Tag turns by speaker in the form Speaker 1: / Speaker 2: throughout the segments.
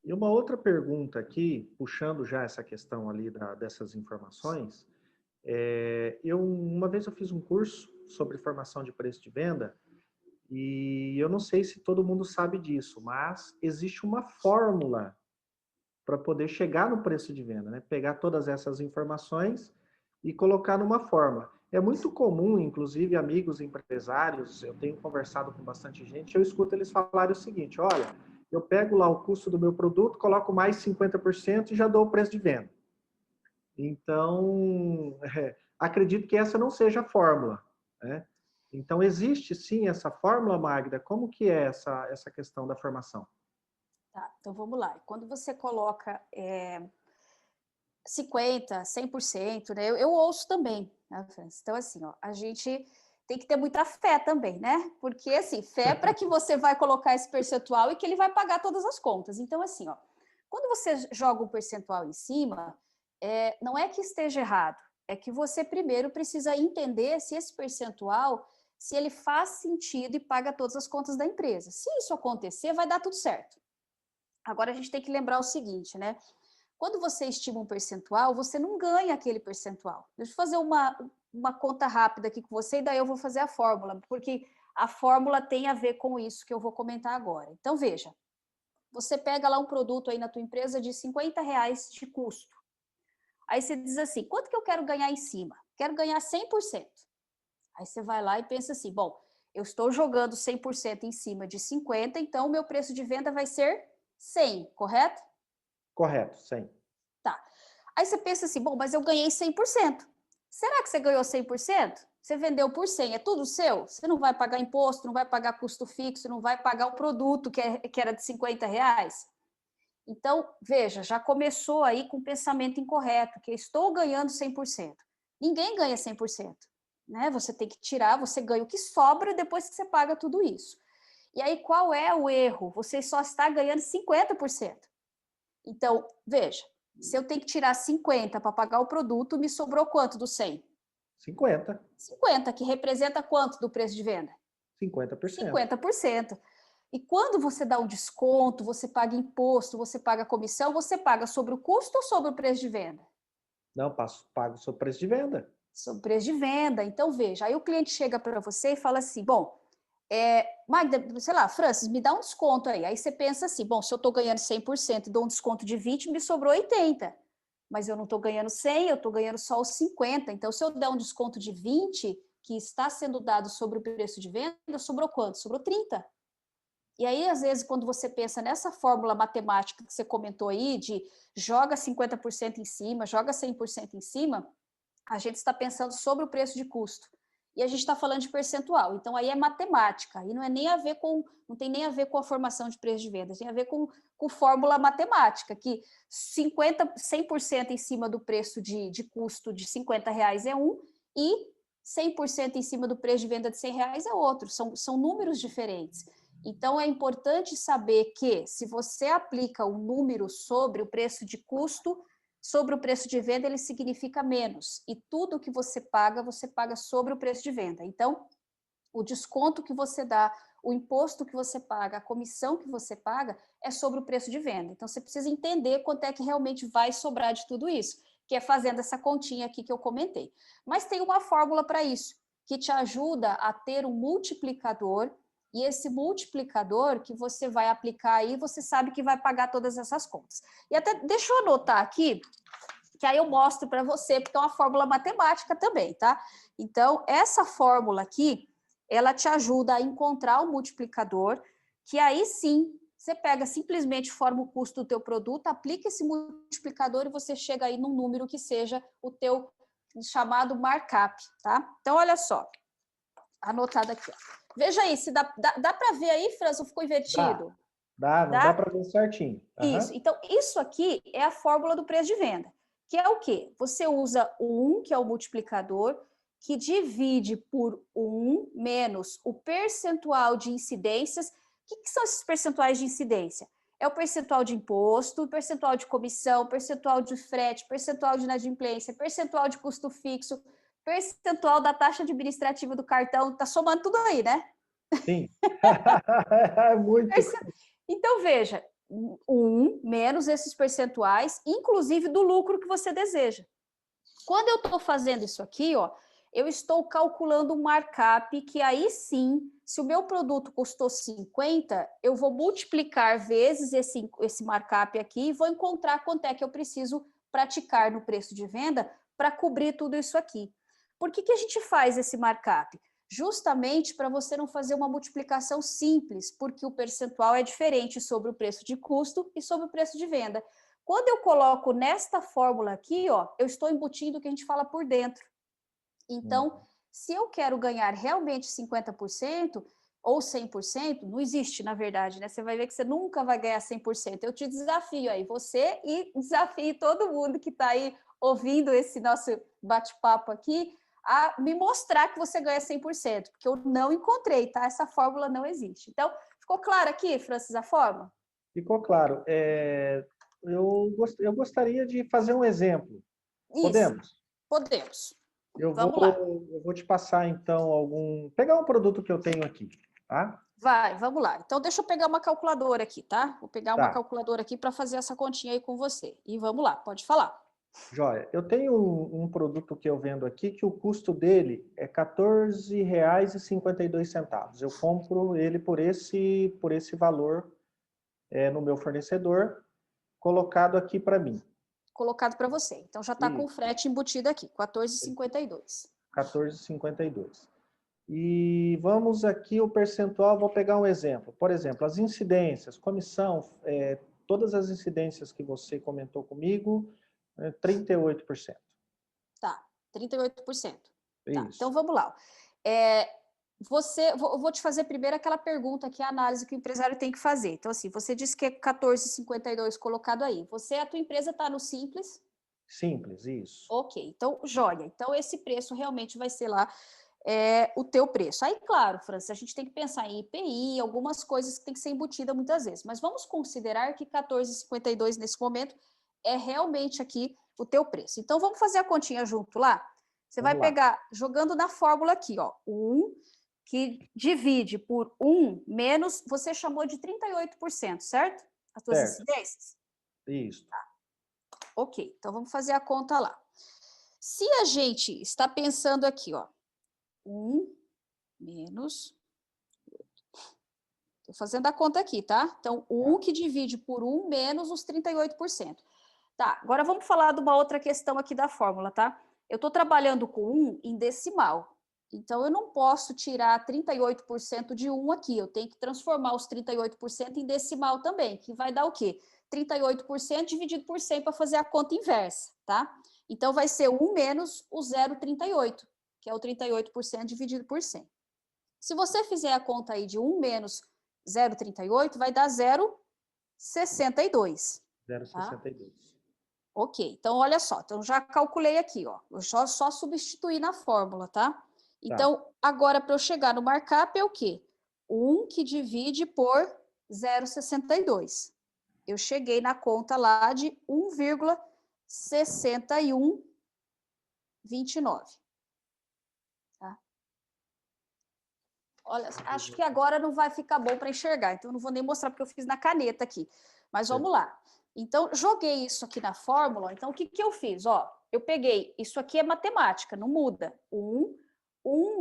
Speaker 1: E uma outra pergunta aqui, puxando já essa questão ali dessas informações, uma vez eu fiz um curso sobre formação de preço de venda e eu não sei se todo mundo sabe disso, mas existe uma fórmula para poder chegar no preço de venda, né? Pegar todas essas informações e colocar numa forma. É muito comum, inclusive amigos empresários, eu tenho conversado com bastante gente, eu escuto eles falarem o seguinte: olha, eu pego lá o custo do meu produto, coloco mais 50% e já dou o preço de venda. Então, acredito que essa não seja a fórmula, né? Então, existe sim essa fórmula, Magda? Como que é essa questão da formação?
Speaker 2: Tá, então vamos lá. Quando você coloca 50%, 100%, né? Eu ouço também, né, Francis? Então, assim, ó, a gente tem que ter muita fé também, né? Porque, assim, fé para que você vai colocar esse percentual e que ele vai pagar todas as contas. Então, assim, ó, quando você joga um percentual em cima, não é que esteja errado, é que você primeiro precisa entender se esse percentual, se ele faz sentido e paga todas as contas da empresa. Se isso acontecer, vai dar tudo certo. Agora, a gente tem que lembrar o seguinte, né? Quando você estima um percentual, você não ganha aquele percentual. Deixa eu fazer uma conta rápida aqui com você e daí eu vou fazer a fórmula, porque a fórmula tem a ver com isso que eu vou comentar agora. Então, veja, você pega lá um produto aí na tua empresa de R$ 50 de custo. Aí você diz assim, quanto que eu quero ganhar em cima? Quero ganhar 100%. Aí você vai lá e pensa assim, bom, eu estou jogando 100% em cima de 50, então o meu preço de venda vai ser 100, correto?
Speaker 1: Correto, sim.
Speaker 2: Tá. Aí você pensa assim, bom, mas eu ganhei 100%. Será que você ganhou 100%? Você vendeu por 100, é tudo seu? Você não vai pagar imposto, não vai pagar custo fixo, não vai pagar o produto que era de R$ 50? Então, veja, já começou aí com o pensamento incorreto, que eu estou ganhando 100%. Ninguém ganha 100%, né? Você tem que tirar, você ganha o que sobra depois que você paga tudo isso. E aí, qual é o erro? Você só está ganhando 50%. Então, veja, se eu tenho que tirar 50 para pagar o produto, me sobrou quanto do 100?
Speaker 1: 50.
Speaker 2: 50, que representa quanto do preço de venda?
Speaker 1: 50%.
Speaker 2: 50%. E quando você dá um desconto, você paga imposto, você paga comissão, você paga sobre o custo ou sobre o preço de venda?
Speaker 1: Não, pago o seu preço de venda.
Speaker 2: Sobre o preço de venda. Então, veja, aí o cliente chega para você e fala assim, bom, Magda, sei lá, Francis, me dá um desconto aí. Aí você pensa assim, bom, se eu estou ganhando 100% e dou um desconto de 20, me sobrou 80. Mas eu não estou ganhando 100, eu estou ganhando só os 50. Então, se eu der um desconto de 20, que está sendo dado sobre o preço de venda, sobrou quanto? Sobrou 30. E aí, às vezes, quando você pensa nessa fórmula matemática que você comentou aí, de joga 50% em cima, joga 100% em cima, a gente está pensando sobre o preço de custo. E a gente está falando de percentual. Então, aí é matemática. E não é nem a ver com, não tem nem a ver com a formação de preço de venda, tem a ver com fórmula matemática, que 100% em cima do preço de custo de R$ 50 é um, e 100% em cima do preço de venda de R$ 100 é outro. São números diferentes. Então, é importante saber que, se você aplica o número sobre o preço de custo, sobre o preço de venda, ele significa menos. E tudo que você paga sobre o preço de venda. Então, o desconto que você dá, o imposto que você paga, a comissão que você paga, é sobre o preço de venda. Então, você precisa entender quanto é que realmente vai sobrar de tudo isso, que é fazendo essa continha aqui que eu comentei. Mas tem uma fórmula para isso, que te ajuda a ter um multiplicador, e esse multiplicador que você vai aplicar aí, você sabe que vai pagar todas essas contas. E até deixa eu anotar aqui, que aí eu mostro para você, porque é uma fórmula matemática também, tá? Então, essa fórmula aqui, ela te ajuda a encontrar o multiplicador, que aí sim, você pega, simplesmente forma o custo do teu produto, aplica esse multiplicador e você chega aí num número que seja o teu chamado markup, tá? Então, olha só, anotado aqui, ó. Veja aí, se dá para ver aí, Franz, ou ficou
Speaker 1: Dá,
Speaker 2: invertido?
Speaker 1: não dá
Speaker 2: Dá?
Speaker 1: para ver certinho.
Speaker 2: Isso.
Speaker 1: Aham.
Speaker 2: Então, isso aqui é a fórmula do preço de venda, que é o quê? Você usa o 1, que é o multiplicador, que divide por 1 menos o percentual de incidências. O que são esses percentuais de incidência? É o percentual de imposto, o percentual de comissão, o percentual de frete, percentual de inadimplência, percentual de custo fixo, percentual da taxa administrativa do cartão. Tá somando tudo aí, né?
Speaker 1: Sim. Muito.
Speaker 2: Então, veja, menos esses percentuais, inclusive do lucro que você deseja. Quando eu estou fazendo isso aqui, ó, eu estou calculando um markup que aí sim, se o meu produto custou 50, eu vou multiplicar vezes esse markup aqui e vou encontrar quanto é que eu preciso praticar no preço de venda para cobrir tudo isso aqui. Por que a gente faz esse markup? Justamente para você não fazer uma multiplicação simples, porque o percentual é diferente sobre o preço de custo e sobre o preço de venda. Quando eu coloco nesta fórmula aqui, ó, eu estou embutindo o que a gente fala por dentro. Então, se eu quero ganhar realmente 50% ou 100%, não existe, na verdade, né? Você vai ver que você nunca vai ganhar 100%. Eu te desafio aí, você e desafio todo mundo que está aí ouvindo esse nosso bate-papo aqui, a me mostrar que você ganha 100%, porque eu não encontrei, tá? Essa fórmula não existe. Então, ficou claro aqui, Francis, a fórmula?
Speaker 1: Ficou claro. Eu gostaria de fazer um exemplo.
Speaker 2: Isso,
Speaker 1: Podemos?
Speaker 2: podemos.
Speaker 1: Eu
Speaker 2: Vamos lá.
Speaker 1: vou te passar, então, pegar um produto que eu tenho aqui, tá?
Speaker 2: Vamos lá. Então, deixa eu pegar uma calculadora aqui, tá? Vou pegar uma
Speaker 1: Tá,
Speaker 2: calculadora aqui para fazer essa continha aí com você. E vamos lá, pode falar.
Speaker 1: joia. Eu tenho um produto que eu vendo aqui que o custo dele é R$ 14,52. Eu compro ele por esse valor no meu fornecedor, colocado aqui para mim.
Speaker 2: Colocado para você. Então, já está com o
Speaker 1: Isso,
Speaker 2: frete embutido aqui, 14,52.
Speaker 1: 14,52. E vamos aqui o percentual, vou pegar um exemplo. Por exemplo, as incidências, comissão, todas as incidências que você comentou comigo, 38%.
Speaker 2: Tá, 38%. Tá, então
Speaker 1: Isso.
Speaker 2: vamos lá. Vou te fazer primeiro aquela pergunta que é a análise que o empresário tem que fazer. Então, assim, você disse que é 14,52 colocado aí. A tua empresa está no Simples?
Speaker 1: Simples, isso.
Speaker 2: Ok, então, joia. Então, esse preço realmente vai ser lá o teu preço. Aí, claro, França, a gente tem que pensar em IPI, algumas coisas que tem que ser embutida muitas vezes, mas vamos considerar que 14,52 nesse momento é realmente aqui o teu preço. Então, vamos fazer a continha junto lá? Você vai
Speaker 1: Vamos lá.
Speaker 2: pegar, jogando na fórmula aqui, ó, 1 que divide por 1 menos, você chamou de 38%, certo? As tuas
Speaker 1: Certo.
Speaker 2: incidências?
Speaker 1: Isso.
Speaker 2: Ok, então vamos fazer a conta lá. Se a gente está pensando aqui, ó, 1 menos... Estou fazendo a conta aqui, tá? Então, o 1 que divide por 1 menos os 38%. Tá, agora vamos falar de uma outra questão aqui da fórmula, tá? Eu estou trabalhando com 1 em decimal. Então, eu não posso tirar 38% de 1 aqui. Eu tenho que transformar os 38% em decimal também, que vai dar o quê? 38% dividido por 100 para fazer a conta inversa, tá? Então, vai ser 1 menos o 0,38, que é o 38% dividido por 100. Se você fizer a conta aí de 1 menos 0,38, vai dar 0,62. Tá?
Speaker 1: 0,62.
Speaker 2: Ok, então olha só, então já calculei aqui, ó. Eu só substituir na fórmula, tá?
Speaker 1: Tá.
Speaker 2: Então, agora para eu chegar no markup é o quê? 1 que divide por 0,62. Eu cheguei na conta lá de 1,6129. Tá? Olha, acho que agora não vai ficar bom para enxergar, então não vou nem mostrar porque eu fiz na caneta aqui. Mas vamos lá. Então, joguei isso aqui na fórmula. Então, o que eu fiz? Ó, eu peguei, isso aqui é matemática, não muda. 1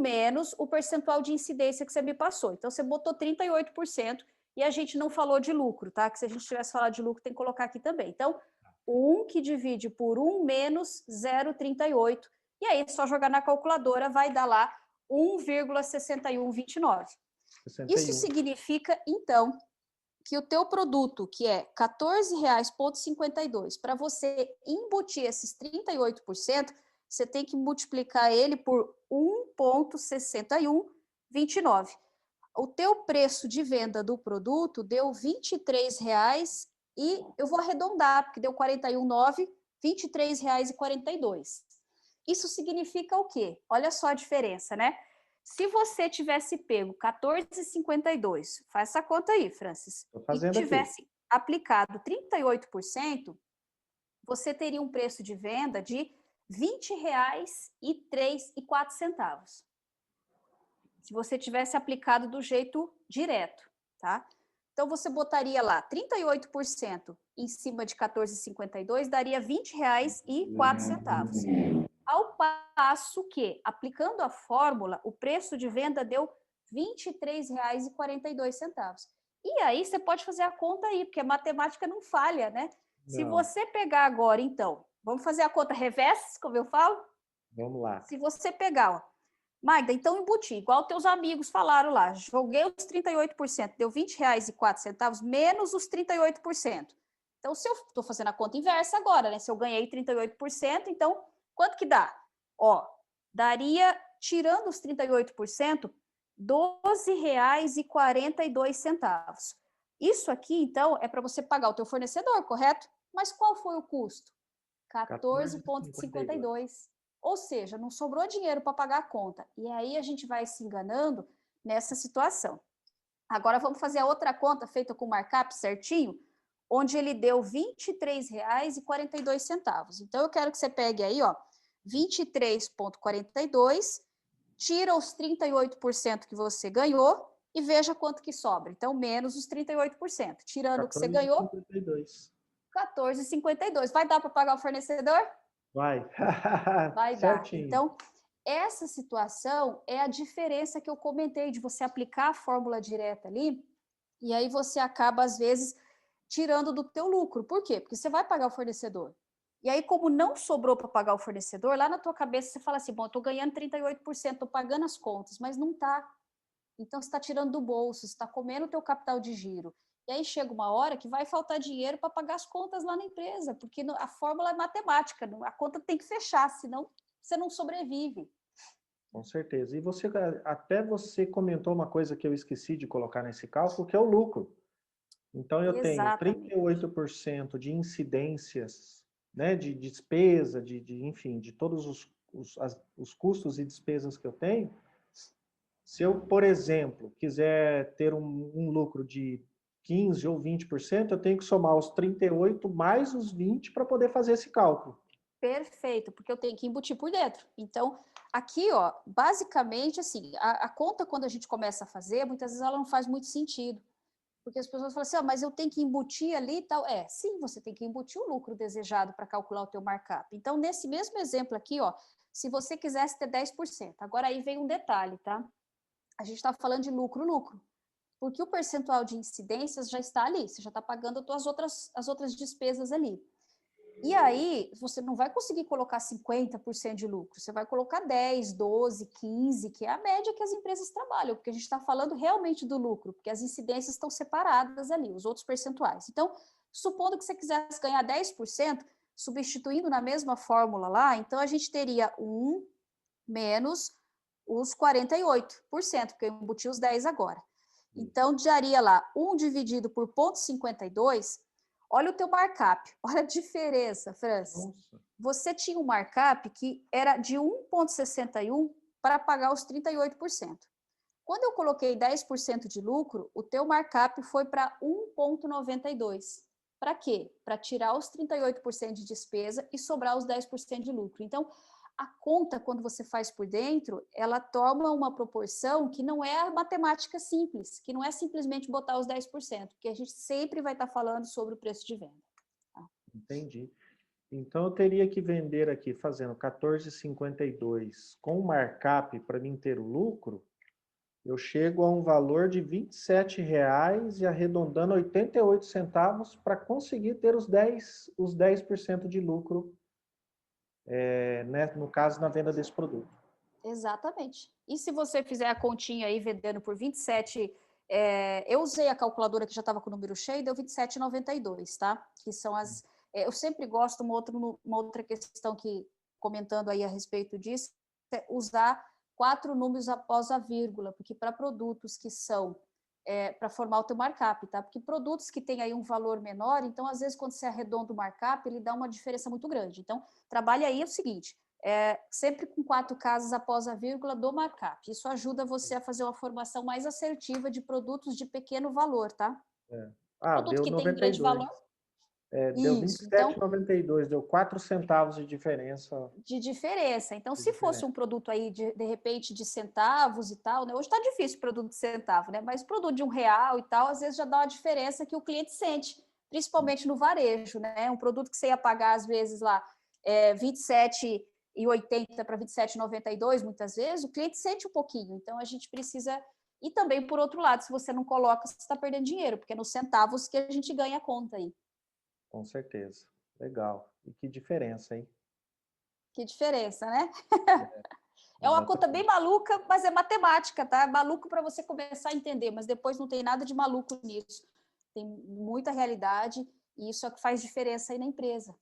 Speaker 2: menos o percentual de incidência que você me passou. Então, você botou 38% e a gente não falou de lucro, tá? Que se a gente tivesse falado de lucro, tem que colocar aqui também. Então, 1 que divide por 1 menos 0,38. E aí, só jogar na calculadora, vai dar lá 1,6129. Isso
Speaker 1: 61.
Speaker 2: significa, então, que o teu produto, que é R$ 14,52, para você embutir esses 38%, você tem que multiplicar ele por 1,6129. O teu preço de venda do produto deu R$ 23,00 e eu vou arredondar, porque deu R$ 41,9, R$ 23,42. Isso significa o quê? Olha só a diferença, né? Se você tivesse pego 14,52, faz essa conta aí, Francis,
Speaker 1: Estou
Speaker 2: e
Speaker 1: fazendo aqui.
Speaker 2: tivesse aplicado 38%, você teria um preço de venda de R$ 20,03,04. Se você tivesse aplicado do jeito direto, tá? Então, você botaria lá 38% em cima de 14,52, daria R$ 20,04. Ao passo que, aplicando a fórmula, o preço de venda deu R$ 23,42. E aí, você pode fazer a conta aí, porque a matemática não falha, né? Se
Speaker 1: Não.
Speaker 2: você pegar agora, então, vamos fazer a conta reversa, como eu falo?
Speaker 1: Vamos lá.
Speaker 2: Se você pegar, ó, Magda, então embuti, igual teus amigos falaram lá, joguei os 38%, deu R$ 20,04 menos os 38%. Então, se eu estou fazendo a conta inversa agora, né? Se eu ganhei 38%, então, quanto que dá? Ó, daria, tirando os 38%, R$ 12,42. Isso aqui, então, é para você pagar o teu fornecedor, correto? Mas qual foi o custo? 14,52. Ou seja, não sobrou dinheiro para pagar a conta. E aí a gente vai se enganando nessa situação. Agora vamos fazer a outra conta feita com markup certinho, onde ele deu R$ 23,42. Então eu quero que você pegue aí, ó, 23,42, tira os 38% que você ganhou e veja quanto que sobra. Então menos os 38%, tirando o que você ganhou, 14,52. Vai dar para pagar o fornecedor?
Speaker 1: Vai.
Speaker 2: Vai dar.
Speaker 1: Certinho.
Speaker 2: Então, essa situação é a diferença que eu comentei de você aplicar a fórmula direta ali, e aí você acaba, às vezes, tirando do teu lucro. Por quê? Porque você vai pagar o fornecedor. E aí, como não sobrou para pagar o fornecedor, lá na tua cabeça você fala assim, bom, eu estou ganhando 38%, estou pagando as contas, mas não está. Então, você está tirando do bolso, você está comendo o teu capital de giro. E aí chega uma hora que vai faltar dinheiro para pagar as contas lá na empresa, porque a fórmula é matemática, a conta tem que fechar, senão você não sobrevive.
Speaker 1: Com certeza. E você, até você comentou uma coisa que eu esqueci de colocar nesse cálculo, que é o lucro. Então, eu tenho
Speaker 2: Exatamente.
Speaker 1: 38% de incidências, né, de despesa, enfim, de todos os custos e despesas que eu tenho. Se eu, por exemplo, quiser ter um lucro de 15% ou 20%, eu tenho que somar os 38 mais os 20 para poder fazer esse cálculo.
Speaker 2: Perfeito, porque eu tenho que embutir por dentro. Então, aqui, ó, basicamente, assim, a conta, quando a gente começa a fazer, muitas vezes ela não faz muito sentido. Porque as pessoas falam assim, mas eu tenho que embutir ali e tal. Sim, você tem que embutir o lucro desejado para calcular o teu markup. Então, nesse mesmo exemplo aqui, ó, se você quisesse ter 10%, agora aí vem um detalhe, tá? A gente está falando de lucro, porque o percentual de incidências já está ali, você já está pagando as outras despesas ali. E aí, você não vai conseguir colocar 50% de lucro, você vai colocar 10, 12, 15, que é a média que as empresas trabalham, porque a gente está falando realmente do lucro, porque as incidências estão separadas ali, os outros percentuais. Então, supondo que você quisesse ganhar 10%, substituindo na mesma fórmula lá, então a gente teria 1 menos os 48%, porque eu embuti os 10 agora. Então, daria lá 1 dividido por 0,52. Olha o teu markup, olha a diferença, Francis.
Speaker 1: Nossa.
Speaker 2: Você tinha um markup que era de 1,61 para pagar os 38%. Quando eu coloquei 10% de lucro, o teu markup foi para 1,92. Para quê? Para tirar os 38% de despesa e sobrar os 10% de lucro. Então, a conta, quando você faz por dentro, ela toma uma proporção que não é a matemática simples, que não é simplesmente botar os 10%, porque a gente sempre vai estar falando sobre o preço de venda. Tá?
Speaker 1: Entendi. Então, eu teria que vender aqui fazendo 14,52 com markup para mim ter o lucro, eu chego a um valor de R$ 27,00 e arredondando 88 centavos para conseguir ter os 10% de lucro, né, no caso, na venda desse produto.
Speaker 2: Exatamente. E se você fizer a continha aí vendendo por 27, eu usei a calculadora que já estava com o número cheio, deu 27,92, tá? Que são as. Eu sempre gosto, uma outra questão que, comentando aí a respeito disso, é usar 4 números após a vírgula, porque para produtos que são para formar o teu markup, tá? Porque produtos que têm aí um valor menor, então, às vezes, quando você arredonda o markup, ele dá uma diferença muito grande. Então, trabalhe aí o seguinte, sempre com 4 casas após a vírgula do markup. Isso ajuda você a fazer uma formação mais assertiva de produtos de pequeno valor, tá?
Speaker 1: Ah,
Speaker 2: Produto
Speaker 1: deu
Speaker 2: que tem grande
Speaker 1: 92.
Speaker 2: valor,
Speaker 1: Deu
Speaker 2: Isso, então,
Speaker 1: 27,92, deu 4 centavos de diferença.
Speaker 2: de diferença. Então,
Speaker 1: De
Speaker 2: se fosse
Speaker 1: diferença.
Speaker 2: um produto aí, de repente, de centavos e tal, né? Hoje está difícil produto de centavo, né? Mas produto de R$ 1 e tal, às vezes já dá uma diferença que o cliente sente, principalmente no varejo, né? Um produto que você ia pagar, às vezes, lá, 27,80 para 27,92, muitas vezes, o cliente sente um pouquinho. Então, a gente precisa... E também, por outro lado, se você não coloca, você está perdendo dinheiro, porque é nos centavos que a gente ganha a conta aí.
Speaker 1: Com certeza. Legal. E que diferença, hein?
Speaker 2: Que diferença, né? É uma conta bem
Speaker 1: Exatamente.
Speaker 2: maluca, mas é matemática, tá? É maluco para você começar a entender, mas depois não tem nada de maluco nisso. Tem muita realidade e isso é o que faz diferença aí na empresa.